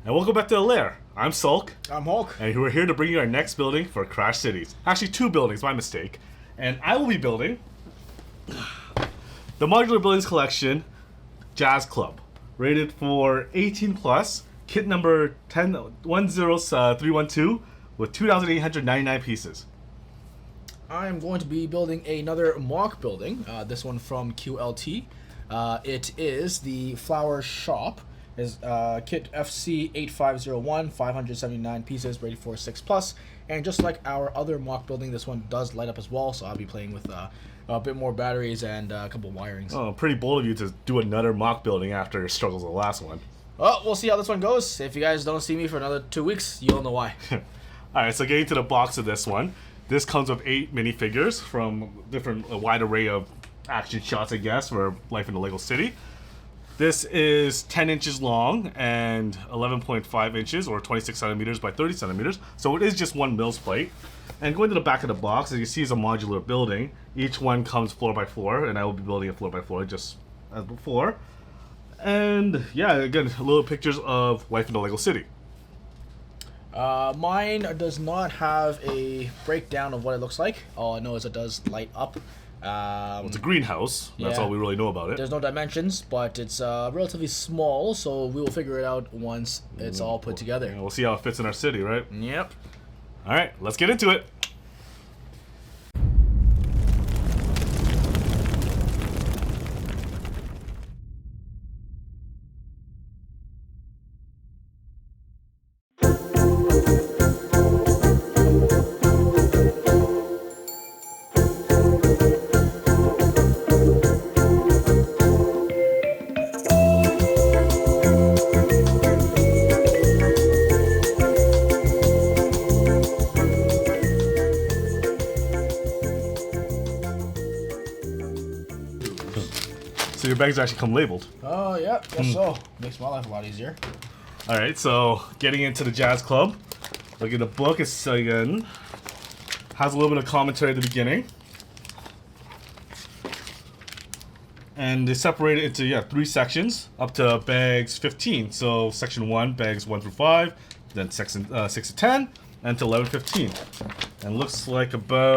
And welcome back to the lair. I'm Sulk. I'm Hulk. And we're here to bring you our next building for Crash Cities. Actually, 2 buildings, my mistake. And I will be building the Modular Buildings Collection Jazz Club. Rated for 18 plus, kit number 10312 with 2,899 pieces. I am going to be building another mock building, this one from QLT. It is the Flower Shop. Is kit FC 8501, 579 pieces, rated for 6 plus. And just like our other mock building, this one does light up as well, so I'll be playing with a bit more batteries and a couple wirings. Oh, pretty bold of you to do another mock building after your struggles of the last one. Well, we'll see how this one goes. If you guys don't see me for another 2 weeks, you'll know why. Alright, so getting to the box of this one. This comes with 8 minifigures from a wide array of action shots, I guess, for life in the LEGO City. This is 10 inches long and 11.5 inches, or 26 centimeters by 30 centimeters. So it is just one Mills plate. And going to the back of the box, as you see, is a modular building. Each one comes floor by floor, and I will be building a floor by floor just as before. And yeah, again, little pictures of life in the LEGO City. Mine does not have a breakdown of what it looks like. All I know is it does light up. It's a greenhouse. That's all we really know about it. There's no dimensions, but it's relatively small, so we will figure it out once it's all put together. Yeah, we'll see how it fits in our city, right? Yep. All right, let's get into it. So your bags actually come labeled. Oh, yeah, guess so. Makes my life a lot easier. All right, so getting into the Jazz Club. Look at the book. It's again has a little bit of commentary at the beginning, and they separate it into 3 sections up to bags 15. So section 1, bags 1 through 5, then section 6 to 10, and to 11, 15. And looks like about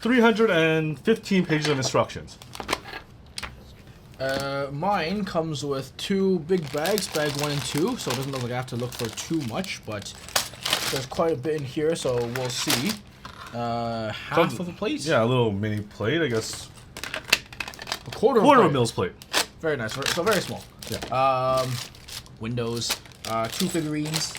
315 pages of instructions. Mine comes with 2 big bags, bag 1 and 2, so it doesn't look like I have to look for too much, but there's quite a bit in here, so we'll see. Half of a plate? Yeah, a little mini plate, I guess. A quarter of a Mills plate. Very nice, so very small. Yeah. Windows, 2 figurines,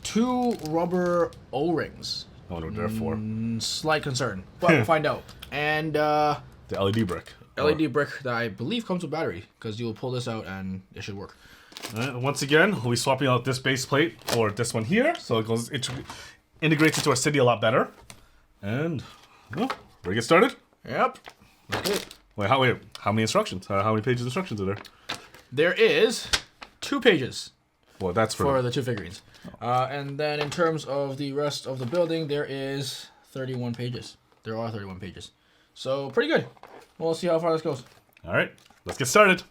2 rubber O-rings. I wonder what they're for. Slight concern, but we'll find out. And the LED brick. LED brick that I believe comes with battery, because you'll pull this out and it should work. Once again, we'll be swapping out this base plate for this one here, so it integrates into our city a lot better. And well, ready to get started? Yep. Okay. Wait, how many instructions? How many pages of instructions are there? There is 2 pages. Well, that's for the 2 figurines. And then in terms of the rest of the building, there is 31 pages. There are 31 pages. So pretty good. We'll see how far this goes. All right, let's get started.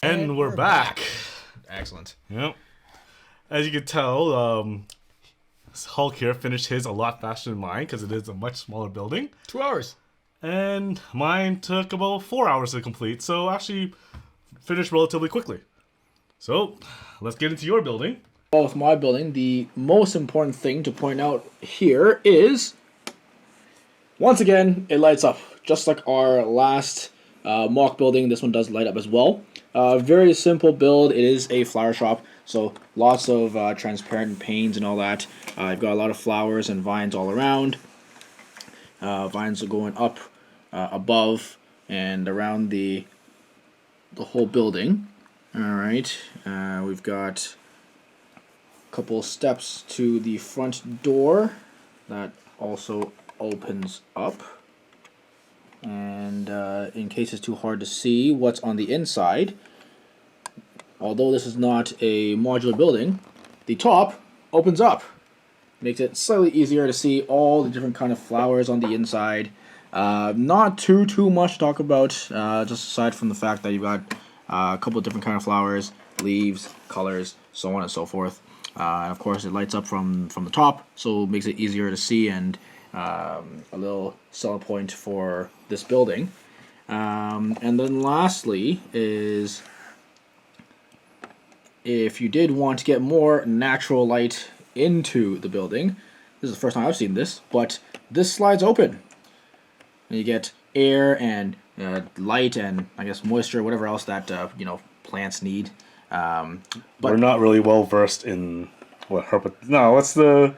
And we're back. Excellent. Yep. As you can tell, Hulk here finished his a lot faster than mine because it is a much smaller building. 2 hours. And mine took about 4 hours to complete, so actually finished relatively quickly. So, let's get into your building. Well, with my building, the most important thing to point out here is, once again, it lights up. Just like our last mock building, this one does light up as well. Very simple build. It is a flower shop, so lots of transparent panes and all that. I've got a lot of flowers and vines all around. Vines are going up above and around the whole building. All right, we've got a couple steps to the front door that also opens up. And in case it's too hard to see what's on the inside, although this is not a modular building, the top opens up. Makes it slightly easier to see all the different kind of flowers on the inside. Not too much to talk about, just aside from the fact that you've got a couple of different kind of flowers, leaves, colors, so on and so forth. And of course it lights up from the top, so it makes it easier to see, and a little sell point for this building. And then lastly is, if you did want to get more natural light into the building, this is the first time I've seen this, but this slides open. And you get air and light and I guess moisture, whatever else that plants need. But we're not really well versed in what's the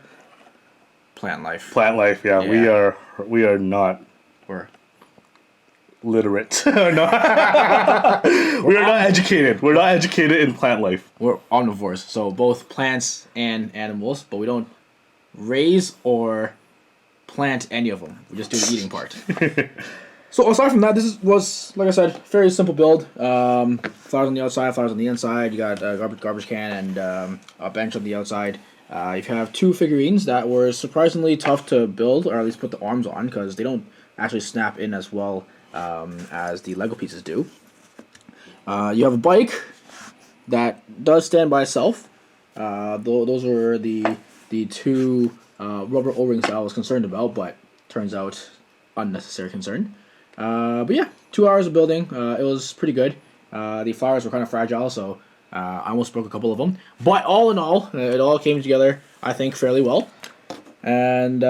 plant life. Plant life, yeah. We are not. We're literate. We are not educated. We're not educated in plant life. We're omnivores, so both plants and animals, but we don't raise or plant any of them. We just do the eating part. So aside from that, this was, like I said, very simple build. Flowers on the outside, flowers on the inside. You got a garbage can and a bench on the outside. You have 2 figurines that were surprisingly tough to build, or at least put the arms on, because they don't actually snap in as well as the Lego pieces do. You have a bike that does stand by itself. Those were the 2 rubber O-rings that I was concerned about, but turns out unnecessary concern. But yeah, 2 hours of building. It was pretty good. The flowers were kind of fragile, so I almost broke a couple of them. But all in all, it all came together, I think, fairly well. And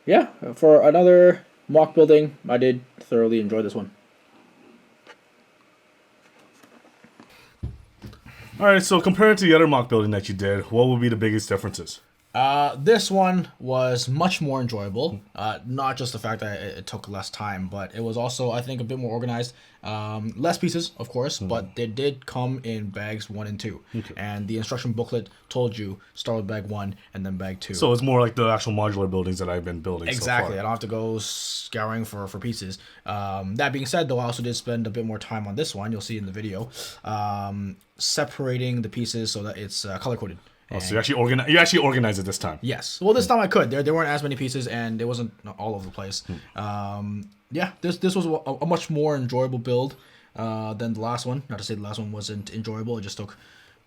yeah, for another mock building, I did thoroughly enjoy this one. Alright, so compared to the other mock building that you did, what would be the biggest differences? This one was much more enjoyable. Not just the fact that it took less time, but it was also, I think, a bit more organized. Less pieces, of course, but they did come in bags 1 and 2. Okay. And the instruction booklet told you start with bag 1 and then bag 2. So it's more like the actual modular buildings that I've been building exactly. so far. I don't have to go scouring for pieces. That being said, though, I also did spend a bit more time on this one. You'll see in the video. Separating the pieces so that it's color-coded. Oh, so you actually organized it this time? Yes. Well, this time I could. There weren't as many pieces, and it wasn't all over the place. Yeah, this was a much more enjoyable build than the last one. Not to say the last one wasn't enjoyable. It just took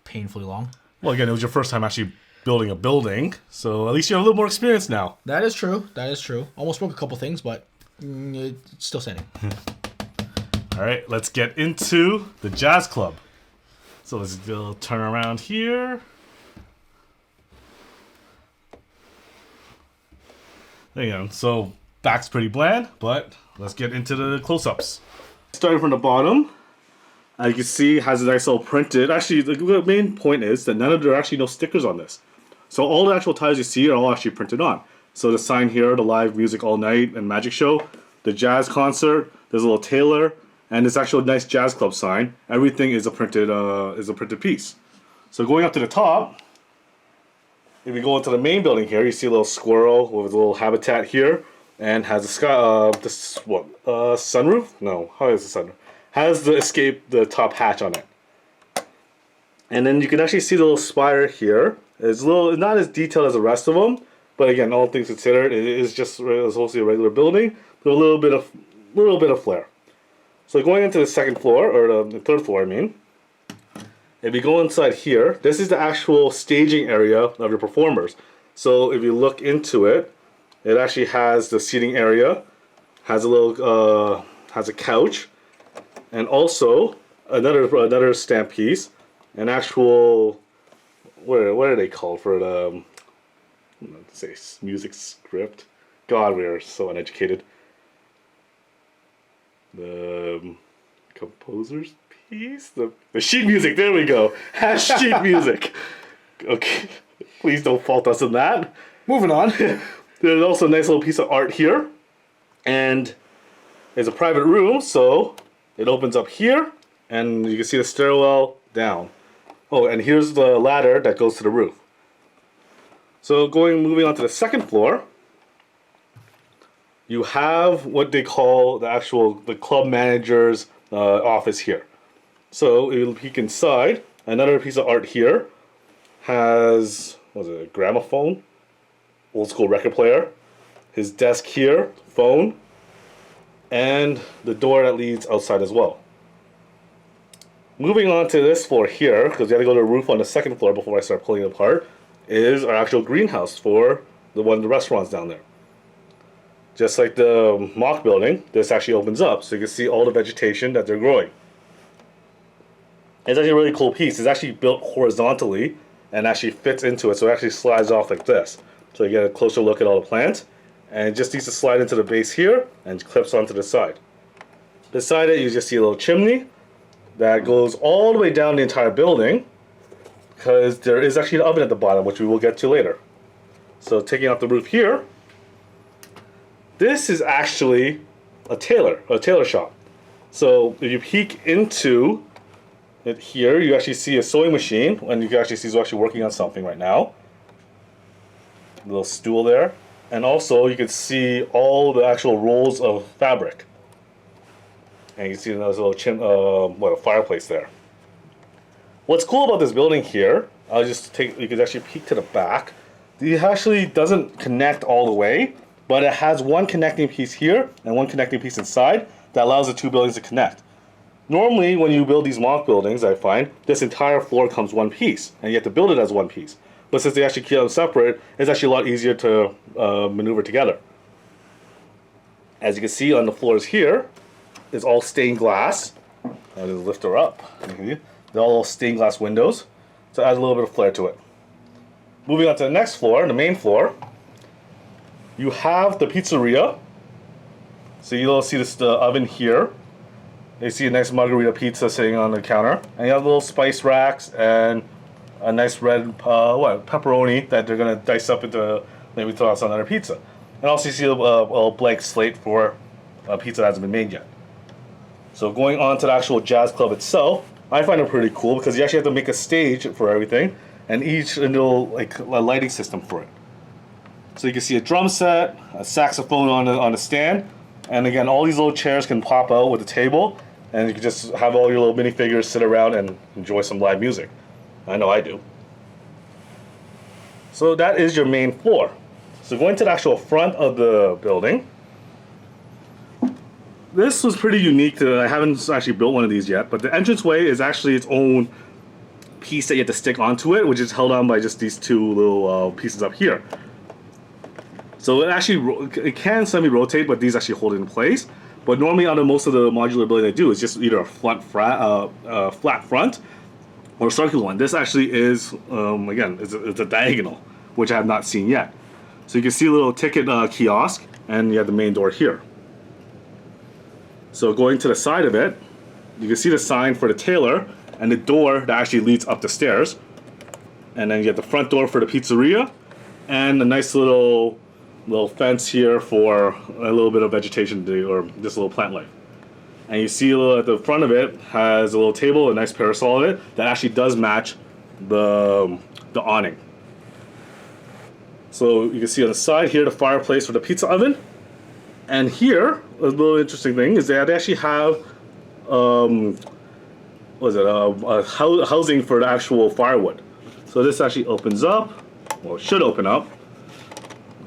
painfully long. Well, again, it was your first time actually building a building, so at least you have a little more experience now. That is true. That is true. Almost broke a couple things, but it's still standing. All right, let's get into the jazz club. So let's turn around here. There you go. So back's pretty bland, but let's get into the close-ups. Starting from the bottom, as you can see, has a nice little printed. Actually, the main point is that there are actually no stickers on this. So all the actual tiles you see are all actually printed on. So the sign here, the live music all night and magic show, the jazz concert, there's a little tailor, and this actual nice jazz club sign. Everything is a printed piece. So going up to the top, if you go into the main building here, you see a little squirrel with a little habitat here, and has a sunroof? No, how is the sunroof? Has the top hatch on it. And then you can actually see the little spire here. It's not as detailed as the rest of them, but again, all things considered, it's supposed to be a regular building with a little bit of flair. So going into the second floor, or the third floor, I mean, if you go inside here, this is the actual staging area of your performers. So if you look into it, it actually has the seating area, has a little, has a couch, and also another stamp piece, an actual, what are they called for the, let's say music script. God, we are so uneducated. The composer's piece, the sheet music. There we go. Has sheet music. Okay, please don't fault us on that. Moving on. There's also a nice little piece of art here, and it's a private room, so it opens up here, and you can see the stairwell down. Oh, and here's the ladder that goes to the roof. So moving on to the second floor, you have what they call the club manager's office here. So if you peek inside, another piece of art here has, what is it, a gramophone, old school record player, his desk here, phone, and the door that leads outside as well. Moving on to this floor here, because you have to go to the roof on the second floor before I start pulling it apart, is our actual greenhouse for the restaurants down there. Just like the mock building, this actually opens up so you can see all the vegetation that they're growing. It's actually a really cool piece. It's actually built horizontally and actually fits into it, so it actually slides off like this. So you get a closer look at all the plants, and it just needs to slide into the base here and clips onto the side. Beside it, you just see a little chimney that goes all the way down the entire building, because there is actually an oven at the bottom, which we will get to later. So taking out the roof here, this is actually a tailor shop. So if you peek into it here, you actually see a sewing machine, and you can actually see he's actually working on something right now. A little stool there, and also you can see all the actual rolls of fabric. And you can see another little a fireplace there. What's cool about this building here, you can actually peek to the back. It actually doesn't connect all the way, but it has one connecting piece here and one connecting piece inside that allows the two buildings to connect. Normally, when you build these mock buildings, I find, this entire floor comes one piece, and you have to build it as one piece. But since they actually keep them separate, it's actually a lot easier to maneuver together. As you can see on the floors here, it's all stained glass. I'll just lift her up. They're all stained glass windows, so it adds a little bit of flair to it. Moving on to the next floor, the main floor, you have the pizzeria. So you'll see the oven here. You see a nice margarita pizza sitting on the counter, and you have little spice racks and a nice red pepperoni that they're gonna dice up into maybe throw out some other pizza. And also you see a blank slate for a pizza that hasn't been made yet. So going on to the actual jazz club itself, I find it pretty cool because you actually have to make a stage for everything, and each little a lighting system for it. So you can see a drum set, a saxophone on the stand, and again, all these little chairs can pop out with a table, and you can just have all your little minifigures sit around and enjoy some live music. I know I do. So that is your main floor. So going to the actual front of the building, this was pretty unique. I haven't actually built one of these yet, but the entranceway is actually its own piece that you have to stick onto it, which is held on by just these two little pieces up here. So it can semi-rotate, but these actually hold it in place. But normally, out of most of the modular building they do, is just either a flat front or a circular one. This actually is, again, it's a diagonal, which I have not seen yet. So you can see a little ticket kiosk, and you have the main door here. So going to the side of it, you can see the sign for the tailor and the door that actually leads up the stairs. And then you have the front door for the pizzeria, and a nice little fence here for a little bit of vegetation or just a little plant life. And you see at the front of it has a little table, a nice parasol in it that actually does match the awning. So you can see on the side here the fireplace for the pizza oven. And here, a little interesting thing is that they actually have housing for the actual firewood. So this actually opens up, well, it should open up.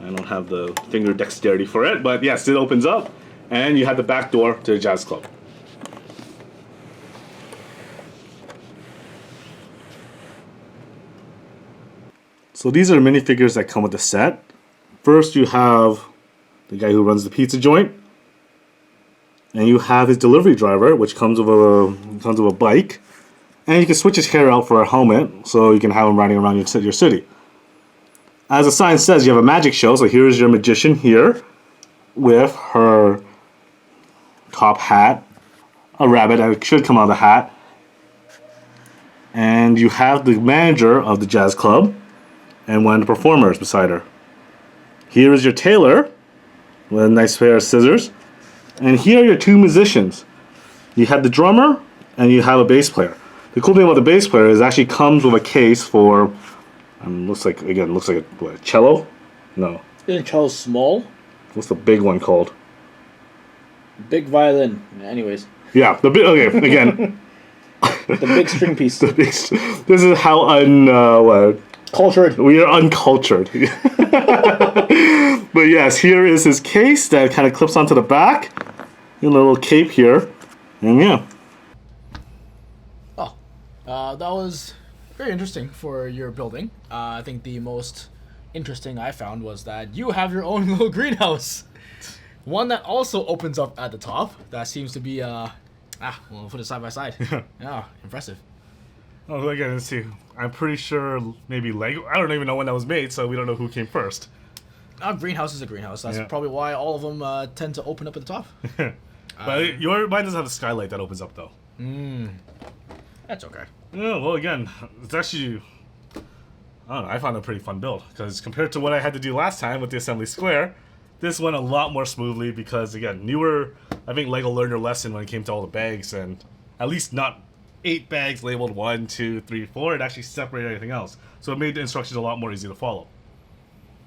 I don't have the finger dexterity for it, but yes, it opens up, and you have the back door to the jazz club. So these are minifigures that come with the set. First you have the guy who runs the pizza joint. And you have his delivery driver, which comes with a bike. And you can switch his hair out for a helmet, so you can have him riding around your city. As the sign says, you have a magic show. So here's your magician here with her top hat, a rabbit that should come out of the hat. And you have the manager of the jazz club and one of the performers beside her. Here is your tailor with a nice pair of scissors. And here are your two musicians. You have the drummer and you have a bass player. The cool thing about the bass player is it actually comes with a case for, looks like a cello? No. Isn't cello small? What's the big one called? Big violin. Anyways. Yeah, the big, okay, again. The big string piece. This is how Cultured. we are uncultured. But yes, here is his case that kind of clips onto the back. And a little cape here. And yeah. That was very interesting for your building. I think the most interesting I found was that you have your own little greenhouse. One that also opens up at the top. That seems to be, we'll put it side by side. Yeah, impressive. Oh, again, let's see. I'm pretty sure maybe Lego. I don't even know when that was made, so we don't know who came first. A greenhouse is a greenhouse. That's probably why all of them tend to open up at the top. But mine doesn't have a skylight that opens up, though. That's okay. Yeah, well, again, it's actually, I don't know, I found it a pretty fun build. Because compared to what I had to do last time with the assembly square, this went a lot more smoothly because, again, I think Lego learned their lesson when it came to all the bags. And at least not 8 bags labeled 1, 2, 3, 4. It actually separated everything else. So it made the instructions a lot more easy to follow.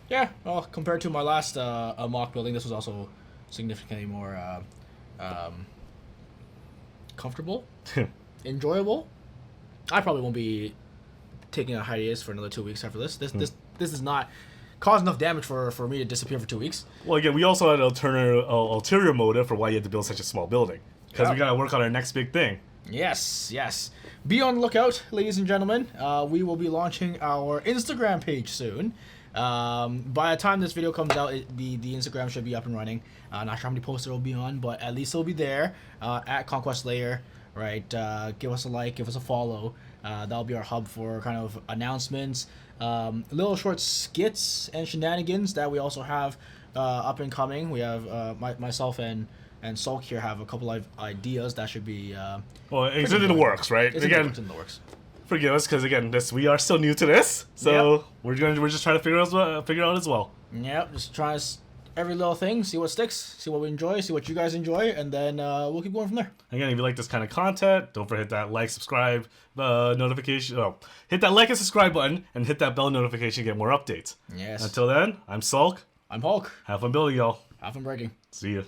Yeah, well, compared to my last mock building, this was also significantly more comfortable, enjoyable. I probably won't be taking a hiatus for another 2 weeks after this. This does not cause enough damage for me to disappear for 2 weeks. Well, again, we also had an ulterior motive for why you had to build such a small building. Because we got to work on our next big thing. Yes. Be on the lookout, ladies and gentlemen. We will be launching our Instagram page soon. By the time this video comes out, the Instagram should be up and running. Not sure how many posts it will be on, but at least it'll be there at Conquest Layer. Right, give us a like, give us a follow. That'll be our hub for kind of announcements, little short skits and shenanigans that we also have up and coming. We have myself and Sulk here have a couple of ideas that should be well, it's in the works, right? It's again, in the works. Forgive us because again, we are still new to this, so we're just trying to figure out as well. Yep, just try every little thing, see what sticks, see what we enjoy, see what you guys enjoy, and then we'll keep going from there. Again, if you like this kind of content, don't forget that like, subscribe, notification. Oh, hit that like and subscribe button, and hit that bell notification to get more updates. Yes. Until then, I'm Sulk. I'm Hulk. Have fun building, y'all. Have fun breaking. See ya.